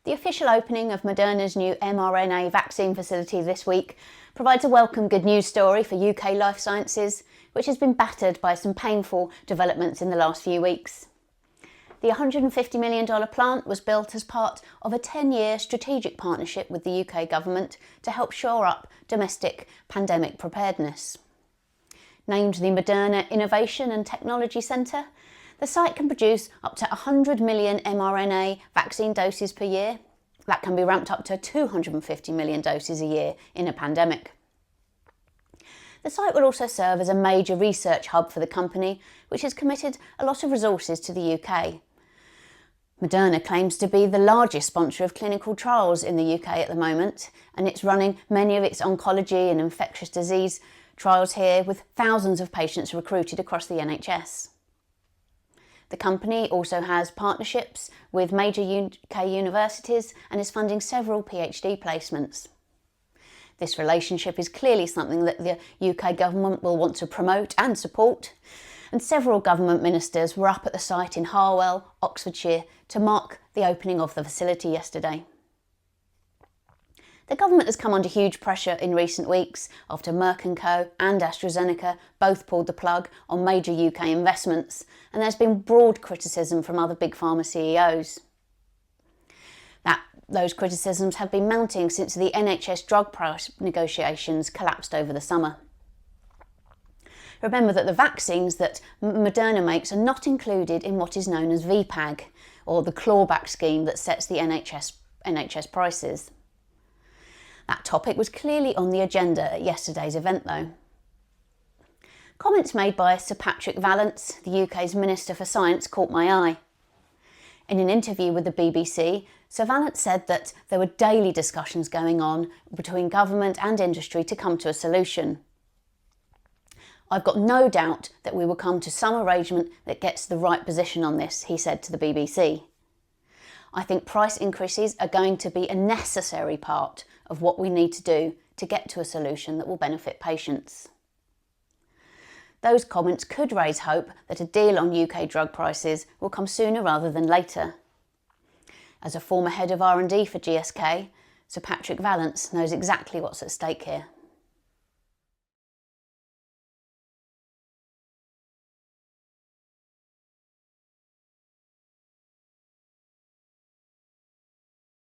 The official opening of Moderna's new mRNA vaccine facility this week provides a welcome good news story for UK life sciences, which has been battered by some painful developments in the last few weeks. The $150 million plant was built as part of a 10-year strategic partnership with the UK government to help shore up domestic pandemic preparedness. Named the Moderna Innovation and Technology Centre, the site can produce up to 100 million mRNA vaccine doses per year. That can be ramped up to 250 million doses a year in a pandemic. The site will also serve as a major research hub for the company, which has committed a lot of resources to the UK. Moderna claims to be the largest sponsor of clinical trials in the UK at the moment, and it's running many of its oncology and infectious disease trials here, with thousands of patients recruited across the NHS. The company also has partnerships with major UK universities and is funding several PhD placements. This relationship is clearly something that the UK government will want to promote and support, and several government ministers were up at the site in Harwell, Oxfordshire, to mark the opening of the facility yesterday. The government has come under huge pressure in recent weeks after Merck & Co and AstraZeneca both pulled the plug on major UK investments, and there's been broad criticism from other big pharma CEOs. Those criticisms have been mounting since the NHS drug price negotiations collapsed over the summer. Remember that the vaccines that Moderna makes are not included in what is known as VPAG, or the clawback scheme that sets the NHS prices. That topic was clearly on the agenda at yesterday's event though. Comments made by Sir Patrick Vallance, the UK's Minister for Science, caught my eye. In an interview with the BBC, Sir Vallance said that there were daily discussions going on between government and industry to come to a solution. "I've got no doubt that we will come to some arrangement that gets the right position on this," he said to the BBC. "I think price increases are going to be a necessary part of what we need to do to get to a solution that will benefit patients." Those comments could raise hope that a deal on UK drug prices will come sooner rather than later. As a former head of R&D for GSK, Sir Patrick Vallance knows exactly what's at stake here.